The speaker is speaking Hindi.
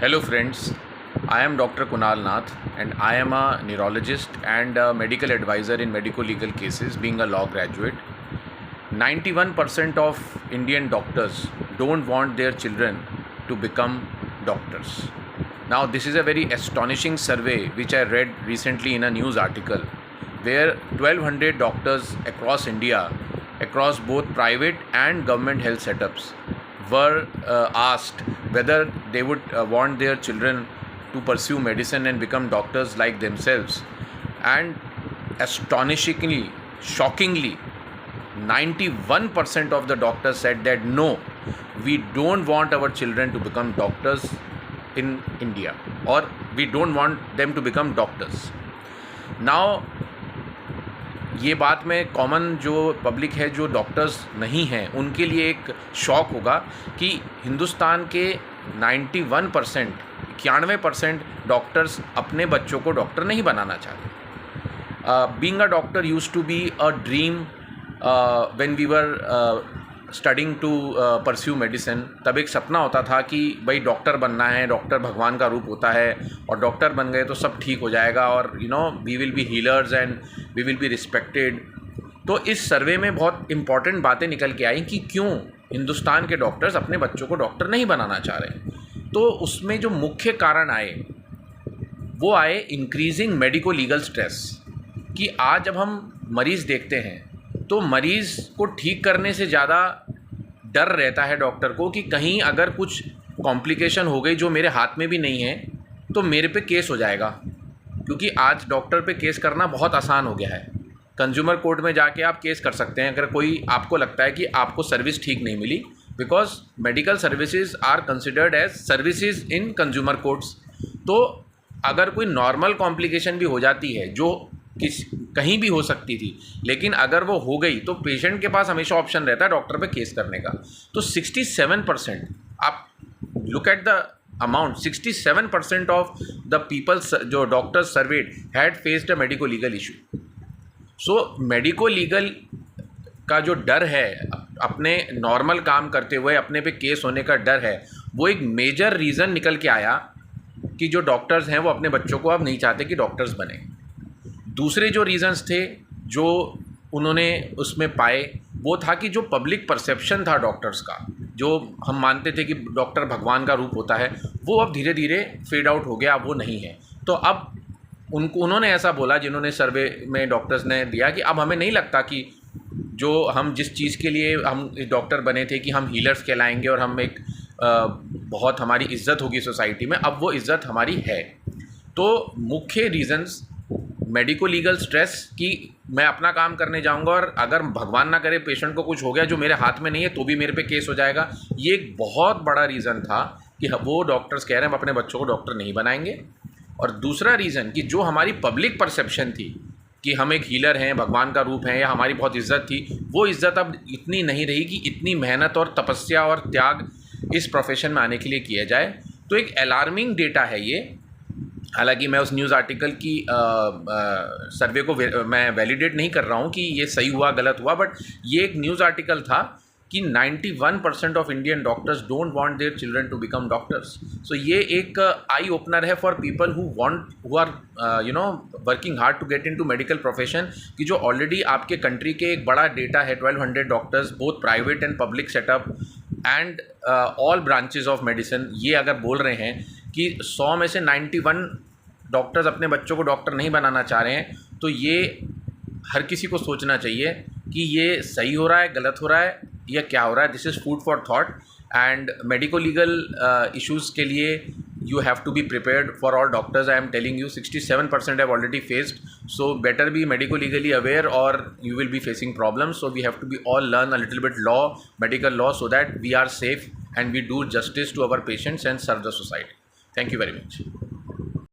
Hello friends, I am Dr. Kunal Nath and I am a neurologist and a medical advisor in medico legal cases, being a law graduate. 91% of Indian doctors don't want their children to become doctors. Now this is a very astonishing survey which I read recently in a news article where 1200 doctors across India, across both private and government health setups, were asked whether they would want their children to pursue medicine and become doctors like themselves. And astonishingly, shockingly, 91% of the doctors said that no, we don't want our children to become doctors in India, or we don't want them to become doctors. Now ये बात में कॉमन जो पब्लिक है, जो डॉक्टर्स नहीं हैं, उनके लिए एक शॉक होगा कि हिंदुस्तान के 91% डॉक्टर्स अपने बच्चों को डॉक्टर नहीं बनाना चाहते. Being a doctor used to be a dream when we were studying to pursue medicine. तब एक सपना होता था कि भाई डॉक्टर बनना है, डॉक्टर भगवान का रूप होता है और डॉक्टर बन गए तो सब ठीक हो जाएगा और we will be healers and we will be respected. तो इस सर्वे में बहुत इंपॉर्टेंट बातें निकल के आई कि क्यों हिंदुस्तान के डॉक्टर्स अपने बच्चों को डॉक्टर नहीं बनाना चाह रहे. तो उसमें जो मुख्य कारण आए वो आए इंक्रीजिंग मेडिको लीगल स्ट्रेस. कि आज जब हम मरीज़ देखते हैं तो मरीज़ को ठीक करने से ज़्यादा डर रहता है डॉक्टर को कि कहीं अगर कुछ कॉम्प्लिकेशन हो गई जो मेरे हाथ में भी नहीं है तो मेरे पे केस हो जाएगा. क्योंकि आज डॉक्टर पे केस करना बहुत आसान हो गया है. कंज्यूमर कोर्ट में जाके आप केस कर सकते हैं अगर कोई आपको लगता है कि आपको सर्विस ठीक नहीं मिली, because medical services are considered as services in consumer courts. तो अगर कोई नॉर्मल कॉम्प्लिकेशन भी हो जाती है जो कहीं भी हो सकती थी, लेकिन अगर वो हो गई तो पेशेंट के पास हमेशा ऑप्शन रहता है डॉक्टर पे केस करने का. तो 67%, आप look at the amount, 67% of the people जो doctors served had faced a medico legal issue. So medico legal का जो डर है, अपने नॉर्मल काम करते हुए अपने पे केस होने का डर है, वो एक मेजर रीज़न निकल के आया कि जो डॉक्टर्स हैं वो अपने बच्चों को अब नहीं चाहते कि डॉक्टर्स बने. दूसरे जो रीज़न्स थे जो उन्होंने उसमें पाए वो था कि जो पब्लिक परसेप्शन था डॉक्टर्स का, जो हम मानते थे कि डॉक्टर भगवान का रूप होता है, वो अब धीरे धीरे फेड आउट हो गया, वो नहीं है. तो अब उन्होंने ऐसा बोला, जिन्होंने सर्वे में डॉक्टर्स ने दिया, कि अब हमें नहीं लगता कि जो हम जिस चीज़ के लिए हम डॉक्टर बने थे कि हम हीलर्स कहलाएंगे और हम एक बहुत हमारी इज्जत होगी सोसाइटी में, अब वो इज्जत हमारी है. तो मुख्य रीज़न्स मेडिको लीगल स्ट्रेस कि मैं अपना काम करने जाऊंगा और अगर भगवान ना करे पेशेंट को कुछ हो गया जो मेरे हाथ में नहीं है तो भी मेरे पे केस हो जाएगा, ये एक बहुत बड़ा रीज़न था कि वो डॉक्टर्स कह रहे हैं हम अपने बच्चों को डॉक्टर नहीं बनाएंगे. और दूसरा रीज़न कि जो हमारी पब्लिक परसेप्शन थी कि हम एक हीलर हैं, भगवान का रूप है, या हमारी बहुत इज्जत थी, वो इज्जत अब इतनी नहीं रही कि इतनी मेहनत और तपस्या और त्याग इस प्रोफेशन में आने के लिए किया जाए. तो एक अलार्मिंग डेटा है ये. हालांकि मैं उस न्यूज़ आर्टिकल की सर्वे को मैं वैलिडेट नहीं कर रहा हूँ कि ये सही हुआ गलत हुआ, बट ये एक न्यूज़ आर्टिकल था कि 91% of Indian doctors don't want their children to become doctors. So ये एक आई ओपनर है for people who are working hard to get into medical profession. कि जो ऑलरेडी आपके कंट्री के एक बड़ा डेटा है, 1200 doctors both private and public setup and all branches of medicine, ये अगर बोल रहे हैं कि 100 में से 91 डॉक्टर्स अपने बच्चों को डॉक्टर नहीं बनाना चाह रहे हैं, तो ये हर किसी को सोचना चाहिए कि ये सही हो रहा है, गलत हो रहा है, या क्या हो रहा है. This is food for thought. And medico legal issues के लिए you have to be prepared for all doctors. I am telling you 67% have already faced, so better be medico legally aware or you will be facing problems. So we have to be all learn a little bit law, medical law, so that we are safe and we do justice to our patients and serve the society. Thank you very much.